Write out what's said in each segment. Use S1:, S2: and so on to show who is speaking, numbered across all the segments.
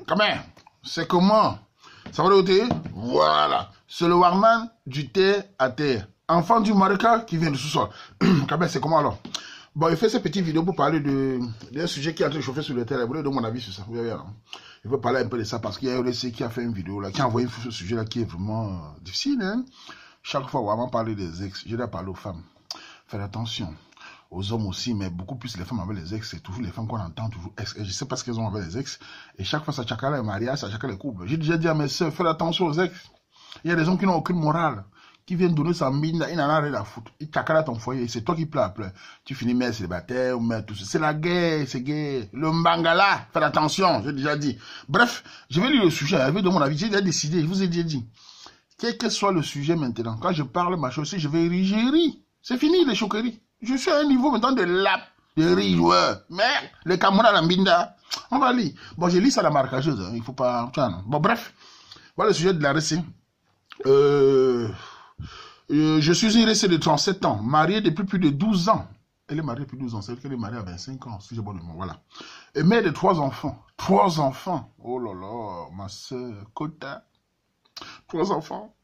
S1: quand même, c'est comment? Ça va le thé? Voilà. C'est le warman du thé à terre. Enfant du Marocain qui vient du sous-sol. Quand même, c'est comment alors? Bon, il fait cette petite vidéo pour parler d'un sujet qui est en train de chauffer sur le terrain. Vous voulez donner mon avis sur ça? Oui, alors. Il veut parler un peu de ça parce qu'il y a RDC qui a fait une vidéo là, qui a envoyé ce sujet-là qui est vraiment difficile. Hein? Chaque fois, vraiment parler des ex. Je dois parler aux femmes. Faites attention. Aux hommes aussi, mais beaucoup plus les femmes avec les ex. C'est toujours les femmes qu'on entend toujours ex. Et je sais pas ce qu'elles ont avec les ex. Et chaque fois, ça chacun les mariages, ça chacun les couples. J'ai déjà dit à mes soeurs, faites attention aux ex. Il y a des hommes qui n'ont aucune morale. Qui viennent donner sa mine, il n'en a rien à foutre. Il t'accale à ton foyer, c'est toi qui pleures après. Tu finis mère célibataire ou mère tout ça. C'est la guerre, c'est guerre. Le mbangala, faites attention, j'ai déjà dit. Bref, je vais lire le sujet, avec de mon avis, j'ai déjà décidé, je vous ai déjà dit. Quel que soit le sujet maintenant, quand je parle ma chose, je vais rire, j'ai ri. C'est fini les choqueries. Je suis à un niveau maintenant de lap, de rire, ouais. Merde, les Camerounais à la mbinda. On va lire. Bon, j'ai lu ça à la marquageuse, hein. Il faut pas... Bon, bref. Voilà le sujet de la récit. Je suis une récée de 37 ans, mariée depuis plus de 12 ans. Elle est mariée depuis 12 ans, c'est-à-dire qu'elle est mariée à 25 ans, si j'ai bon nom, voilà. Et mère de 3 enfants. 3 enfants. Oh là là, ma soeur, Kota. 3 enfants.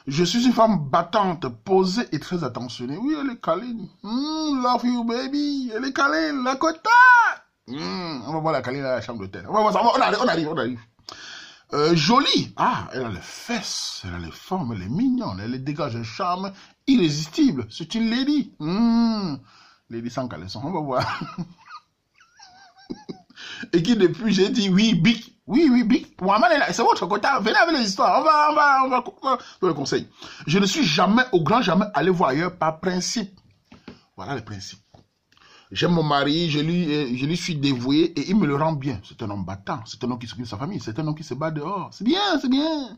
S1: Je suis une femme battante, posée et très attentionnée. Oui, elle est câline. Love you, baby. Elle est câline, la Kota. On va voir la câline à la chambre d'hôtel. On va voir ça, on arrive. Jolie. Ah, elle a les fesses, elle a les formes, elle est mignonne, elle dégage un charme irrésistible. C'est une lady. Lady sans caleçon, on va voir. Et qui depuis, j'ai dit oui, big. Oui, big. Mohamed est là, c'est votre quota. Venez avec les histoires. On va le conseil. Je ne suis jamais, au grand jamais, allé voir ailleurs par principe. Voilà les principes. J'aime mon mari, je lui suis dévoué et il me le rend bien. C'est un homme battant, c'est un homme qui s'occupe de sa famille, c'est un homme qui se bat dehors. C'est bien, c'est bien.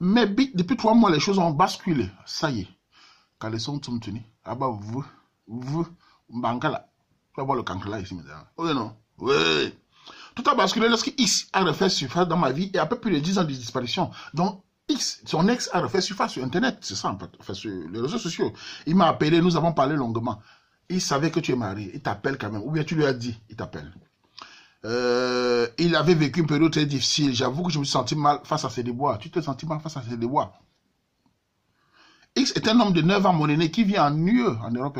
S1: Mais depuis 3 mois, les choses ont basculé. Ça y est. Quand les sons sont tenus, ah bah bankala. Tu vas voir le cancala ici maintenant. Oui, non? Oui. Tout a basculé lorsque X a refait surface dans ma vie et après plus de 10 ans de disparition. Donc, X, son ex a refait surface sur Internet, c'est ça en fait, enfin, sur les réseaux sociaux. Il m'a appelé, nous avons parlé longuement. Il savait que tu es marié, il t'appelle quand même, ou bien tu lui as dit, il t'appelle. Il avait vécu une période très difficile, j'avoue que je me suis senti mal face à ses déboires. Tu t'es senti mal face à ses déboires. X est un homme de 9 ans, mon aîné, qui vit en UE, en Europe.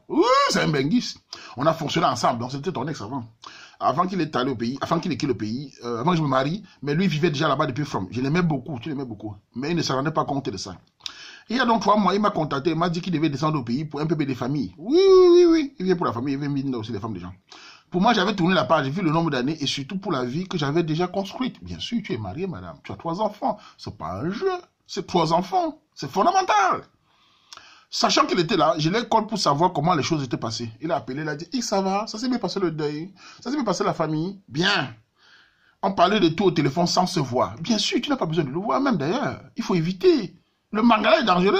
S1: Oui, c'est un benguis. On a fonctionné ensemble, donc c'était ton ex avant. Avant qu'il est allé au pays, avant qu'il ait quitté le pays, avant que je me marie, mais lui vivait déjà là-bas depuis From. Je l'aimais beaucoup, tu l'aimais beaucoup. Mais il ne se rendait pas compte de ça. Il y a donc 3 mois, il m'a contacté, il m'a dit qu'il devait descendre au pays pour un bébé des familles. Oui. Il vient pour la famille, il vient miner aussi les femmes des gens. Pour moi, j'avais tourné la page, j'ai vu le nombre d'années et surtout pour la vie que j'avais déjà construite. Bien sûr, tu es mariée, madame. Tu as 3 enfants. C'est pas un jeu. C'est 3 enfants. C'est fondamental. Sachant qu'il était là, je l'ai collé pour savoir comment les choses étaient passées. Il a appelé, il a dit, ça va, ça s'est bien passé le deuil, ça s'est bien passé la famille. Bien. On parlait de tout au téléphone sans se voir. Bien sûr, tu n'as pas besoin de le voir, même d'ailleurs. Il faut éviter. Le mangala est dangereux.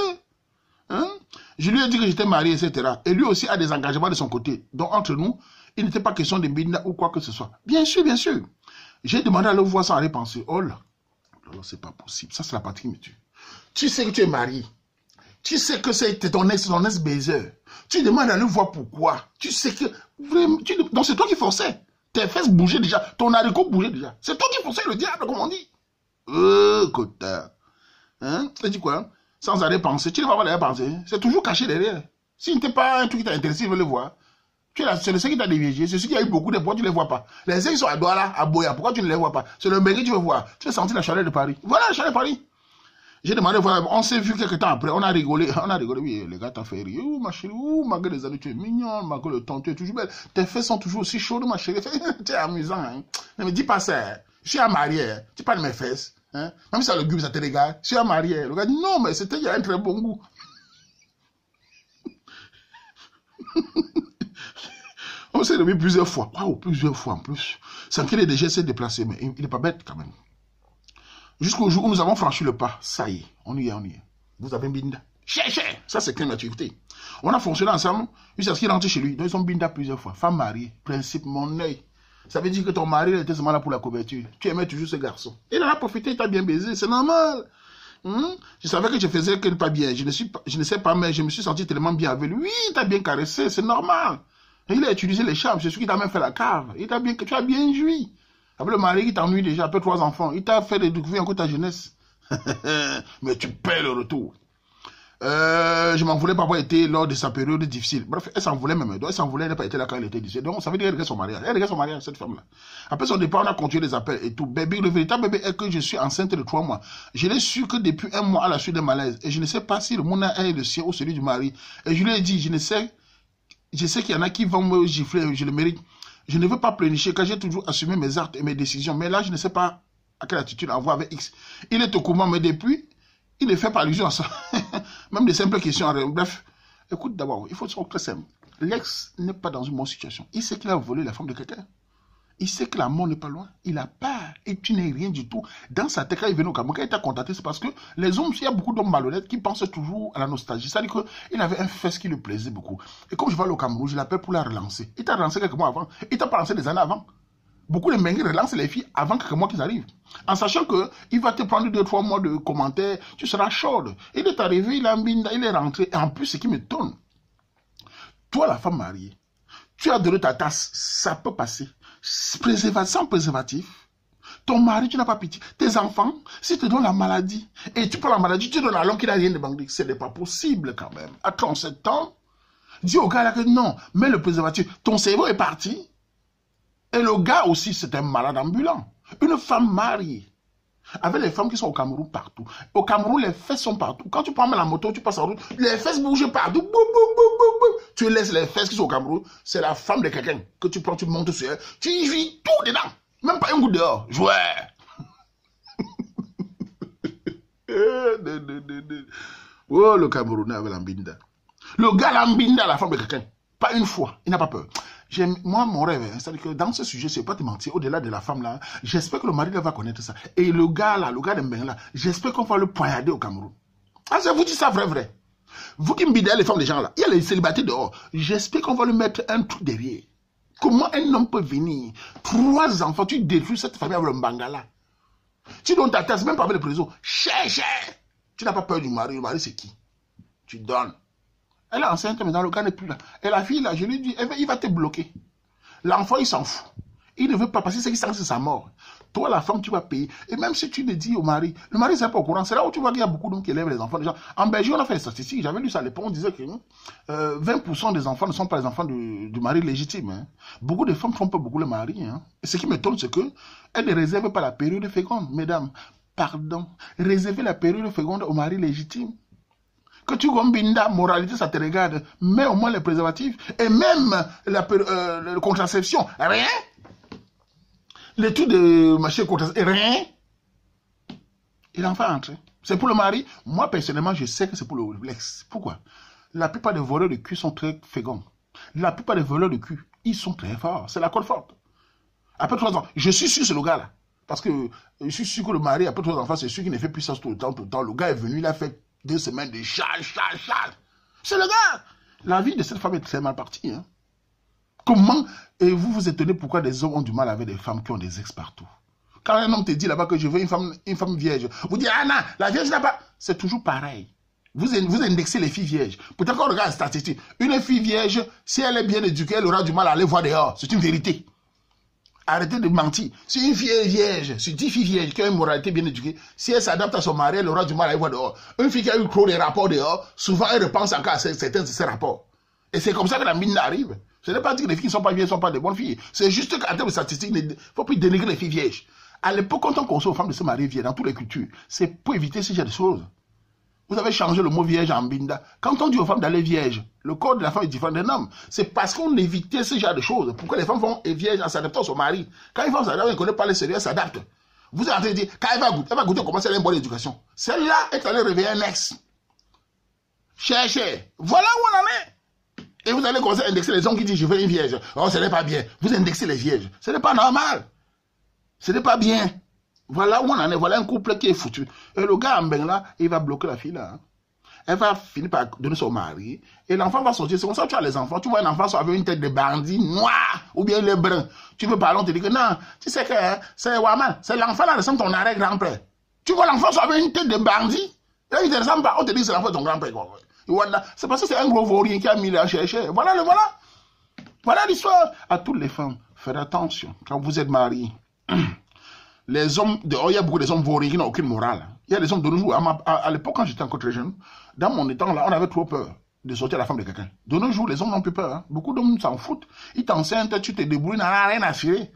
S1: Hein? Je lui ai dit que j'étais marié, etc. Et lui aussi a des engagements de son côté. Donc, entre nous, il n'était pas question de binda ou quoi que ce soit. Bien sûr, bien sûr. J'ai demandé à le voir sans aller penser. Oh là, c'est pas possible. Ça, c'est la partie qui me tue. Tu sais que tu es marié. Tu sais que c'est ton ex-baiser. Tu demandes à le voir pourquoi. Tu sais que... Vraiment, donc, c'est toi qui forçais. Tes fesses bougeaient déjà. Ton haricot bougeait déjà. C'est toi qui forçais le diable, comme on dit. Kota. Hein? Tu dis quoi? Sans aller penser. Tu ne vas pas aller penser. C'est toujours caché derrière. Si n'était pas un truc qui t'a intéressé, il veut le voir. C'est le seul qui t'a dévié. C'est celui qui a eu beaucoup de poids, tu ne les vois pas. Les ex sont à Douala, à Boya. Pourquoi tu ne les vois pas? C'est le mec que tu veux voir. Tu veux sentir la chaleur de Paris. Voilà la chaleur de Paris. J'ai demandé, voilà, on s'est vu quelques temps après, on a rigolé, oui, les gars t'as fait rire, ma chérie, malgré les années, tu es mignonne, malgré le temps, tu es toujours belle, tes fesses sont toujours aussi chaudes, ma chérie, tu es amusant, hein. Ne me dis pas ça, hein. Je suis un marié, hein. Tu parles de mes fesses, hein. Même si ça le gueule, ça te regarde, je suis un marié. Le gars dit, non, mais c'était, il y a un très bon goût. On s'est remis plusieurs fois, waouh, plusieurs fois en plus, sans qu'il ait déjà essayé de déplacer, mais il n'est pas bête quand même. Jusqu'au jour où nous avons franchi le pas, ça y est, on y est. Vous avez un binda. Ça c'est quelle maturité. On a fonctionné ensemble, jusqu'à ce qu'il rentre chez lui. Donc ils ont binda plusieurs fois. Femme mariée, principe, mon œil. Ça veut dire que ton mari était seulement là pour la couverture. Tu aimais toujours ce garçon. Il en a profité, il t'a bien baisé, c'est normal. Je savais que je faisais quelque pas bien. Je ne sais pas, mais je me suis senti tellement bien avec lui. Oui, il t'a bien caressé, c'est normal. Et il a utilisé les charmes, c'est celui qui t'a même fait la cave. Tu as bien joui. Avec le mari qui t'ennuie déjà, après 3 enfants. Il t'a fait découvrir encore ta jeunesse. Mais tu paies le retour. Je m'en voulais pas avoir été lors de sa période difficile. Bref, elle s'en voulait même. Donc, elle s'en voulait, elle n'a pas été là quand elle était difficile. Donc, ça veut dire qu'elle regrette son mariage. Elle regrette son mariage, cette femme-là. Après son départ, on a continué les appels et tout. Bébé, le véritable bébé est que je suis enceinte de 3 mois. Je l'ai su que depuis 1 mois à la suite d'un malaise. Et je ne sais pas si le monde est le sien ou celui du mari. Et je lui ai dit, je sais qu'il y en a qui vont me gifler, je le mérite. Je ne veux pas pleurnicher car j'ai toujours assumé mes actes et mes décisions. Mais là, je ne sais pas à quelle attitude avoir avec X. Il est au courant, mais depuis, il ne fait pas allusion à ça. Même des simples questions. Bref, écoute d'abord, il faut être très simple. L'ex n'est pas dans une bonne situation. Il sait qu'il a volé la femme de quelqu'un. Il sait que la mort n'est pas loin. Il a peur et tu n'es rien du tout. Dans sa tête, quand il venait au Cameroun, quand il t'a contacté, c'est parce que les hommes, il y a beaucoup d'hommes malhonnêtes qui pensent toujours à la nostalgie. C'est-à-dire qu'il avait un fesse qui lui plaisait beaucoup. Et comme je vais aller au Cameroun, je l'appelle pour la relancer. Il t'a relancé quelques mois avant. Il t'a pas relancé des années avant. Beaucoup de Mengues relancent les filles avant quelques mois qu'ils arrivent. En sachant qu'il va te prendre 2-3 mois de commentaires, tu seras chaude. Il est arrivé, il est rentré. Et en plus, ce qui m'étonne, toi, la femme mariée, tu as donné ta tasse, ça peut passer. Sans préservatif, ton mari, tu n'as pas pitié. Tes enfants, si tu te donnes la maladie, et tu prends la maladie, tu donnes à l'homme qui n'a rien de banque. Ce n'est pas possible quand même. À 37 ans, dis au gars là que non, mets le préservatif. Ton cerveau est parti. Et le gars aussi, c'est un malade ambulant. Une femme mariée. Avec les femmes qui sont au Cameroun partout. Au Cameroun, les fesses sont partout. Quand tu prends la moto, tu passes en route, les fesses bougent partout. Boum, boum, boum, boum, boum. Tu laisses les fesses qui sont au Cameroun. C'est la femme de quelqu'un que tu prends, tu montes sur elle. Tu y vis tout dedans. Même pas un goût dehors. Jouer. Oh, le Camerounais avec l'ambinda. Le gars l'ambinda, la femme de quelqu'un. Pas une fois. Il n'a pas peur. Moi, mon rêve, c'est-à-dire que dans ce sujet, je ne vais pas te mentir, au-delà de la femme là, j'espère que le mari là va connaître ça. Et le gars là, le gars de Mbeng là, j'espère qu'on va le poignarder au Cameroun. Ah, je vous dis ça vrai. Vous qui me bidez les femmes des gens là, il y a les célibataires dehors. J'espère qu'on va lui mettre un truc derrière. Comment un homme peut venir, 3 enfants, tu détruis cette famille avec le Mbangala. Tu donnes ta tasse, même pas avec le président. Cher. Tu n'as pas peur du mari. Le mari, c'est qui? Tu donnes. Elle est enceinte, mais dans le gars n'est plus là. Et la fille, là, je lui dis, il va te bloquer. L'enfant, il s'en fout. Il ne veut pas passer ce qui sent, c'est sa mort. Toi, la femme, tu vas payer. Et même si tu le dis au mari, le mari, c'est pas au courant. C'est là où tu vois qu'il y a beaucoup d'hommes qui élèvent les enfants. Déjà, en Belgique, on a fait les statistiques. J'avais lu ça à l'époque. On disait que 20% des enfants ne sont pas les enfants du mari légitime. Hein. Beaucoup de femmes trompent beaucoup le mari. Hein. Et ce qui m'étonne, c'est qu'elles ne réservent pas la période féconde. Mesdames, pardon. Réservez la période féconde au mari légitime. Que tu combines moralité, ça te regarde. Mais au moins les préservatifs. Et même la contraception. Rien. Les trucs de machin contraception. Rien. Et l'enfant entre. C'est pour le mari. Moi, personnellement, je sais que c'est pour l'ex. Pourquoi? La plupart des voleurs de cul sont très féconds. La plupart des voleurs de cul, ils sont très forts. C'est la corde forte. Après 3 ans, je suis sûr, c'est le gars là. Parce que je suis sûr que le mari, après 3 enfants, c'est sûr qu'il ne fait plus ça tout le temps. Le gars est venu, il a fait 2 semaines de charge. C'est le gars. La vie de cette femme est très mal partie. Hein. Comment, et vous vous étonnez pourquoi des hommes ont du mal avec des femmes qui ont des ex partout. Quand un homme te dit là-bas que je veux une femme vierge, vous dites, ah non, la vierge n'a pas. C'est toujours pareil. Vous indexez les filles vierges. Peut-être qu'on regarde la statistique. Une fille vierge, si elle est bien éduquée, elle aura du mal à aller voir dehors. C'est une vérité. Arrêtez de mentir. Si une fille est vierge, si 10 filles vierges qui ont une moralité bien éduquée, si elle s'adapte à son mari, elle aura du mal à aller voir dehors. Une fille qui a eu trop de rapports dehors, souvent elle repense encore à certains de ces rapports. Et c'est comme ça que la mine arrive. Ce n'est pas dire que les filles ne sont pas vierges, ne sont pas de bonnes filles. C'est juste qu'en termes de statistiques, il ne faut plus dénigrer les filles vierges. À l'époque, quand on conseille aux femmes de se marier vierges dans toutes les cultures, c'est pour éviter ce genre de choses. Vous avez changé le mot vierge en binda. Quand on dit aux femmes d'aller vierge, le corps de la femme est différent d'un homme. C'est parce qu'on évitait ce genre de choses. Pourquoi les femmes vont vierges en s'adaptant à son mari? Quand ils vont s'adapter, ils ne connaissent pas les sérieux, elles s'adaptent. Vous êtes en train de dire, quand elle va goûter comment elle a une bonne éducation. Celle-là est allée réveiller un ex. Cherchez. Voilà où on en est. Et vous allez commencer à indexer les hommes qui disent, je veux une vierge. Oh, ce n'est pas bien. Vous indexez les vierges. Ce n'est pas normal. Ce n'est pas bien. Voilà où on en est. Voilà un couple qui est foutu. Et le gars en Mbeng là, il va bloquer la fille là. Hein. Elle va finir par donner son mari. Et l'enfant va sortir. C'est comme ça que tu as les enfants. Tu vois un enfant avec une tête de bandit noir. Ou bien il est brun. Tu veux parler, on te dit que non. Tu sais que hein, c'est Waman. C'est l'enfant là, ressemble ton arrêt grand-père. Tu vois l'enfant avec une tête de bandit. Là, il ne ressemble pas. On te dit que c'est l'enfant de ton grand-père. Voilà. C'est parce que c'est un gros vaurien qui a mis là à chercher. Voilà le voilà. Voilà l'histoire. À toutes les femmes, faites attention. Quand vous êtes mariés. Les hommes, il y a beaucoup d'hommes vauriens qui n'ont aucune morale. Il y a des hommes de nos jours. À l'époque, quand j'étais encore très jeune, dans mon temps, là, on avait trop peur de sortir la femme de quelqu'un. De nos jours, les hommes n'ont plus peur. Hein. Beaucoup d'hommes s'en foutent. Ils t'enceintent, tu te débrouilles, n'en a rien à cirer.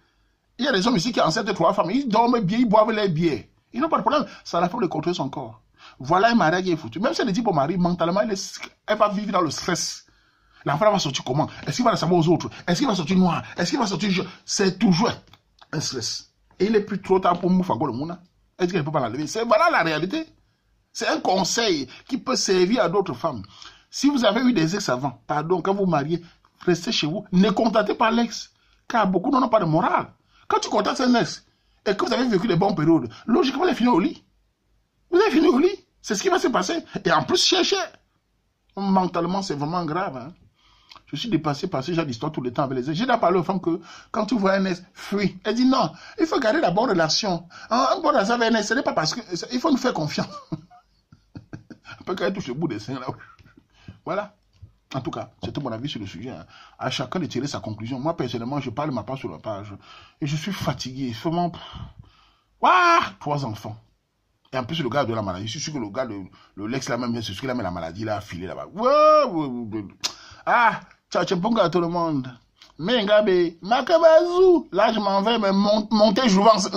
S1: Il y a des hommes ici qui enceintent 3 femmes. Ils dorment bien, ils boivent les bières. Ils n'ont pas de problème. C'est à la femme de contrôler son corps. Voilà un mari qui est foutu. Même si elle dit pour mari, mentalement, elle va vivre dans le stress. L'enfant va sortir comment? Est-ce qu'il va ressembler aux autres? Est-ce qu'il va sortir noir? Est-ce qu'il va sortir... C'est toujours un stress. Et il n'est plus trop tard pour Moufago le Mouna. Est-ce qu'elle ne peut pas l'enlever? C'est voilà la réalité. C'est un conseil qui peut servir à d'autres femmes. Si vous avez eu des ex avant, pardon, quand vous mariez, restez chez vous. Ne contactez pas l'ex. Car beaucoup n'ont pas de morale. Quand tu contactes un ex et que vous avez vécu des bonnes périodes, logiquement, vous allez finir au lit. Vous allez finir au lit. C'est ce qui va se passer. Et en plus, chercher. Mentalement, c'est vraiment grave. Hein? Je suis dépassé par ce genre d'histoire tout le temps avec les ex. J'ai déjà parlé aux femmes que quand tu vois un ex, fuis. Elle dit non, il faut garder la bonne relation. Un bon relation avec un ex, ce n'est pas parce que... Il faut nous faire confiance. Après qu'elle touche le bout des seins là. Voilà. En tout cas, c'était mon avis sur le sujet. Hein. À chacun de tirer sa conclusion. Moi, personnellement, je parle ma part sur la page. Et je suis fatigué. Vraiment... Waouh, 3 enfants. Et en plus, le gars de la maladie. Je suis sûr que le gars, l'ex là même, c'est celui qui a mis la maladie, là, filé là-bas. Ah, tcha ponga à tout le monde. Mais, Ngabé, Makabazou, là, je m'en vais, mais monter jouvence.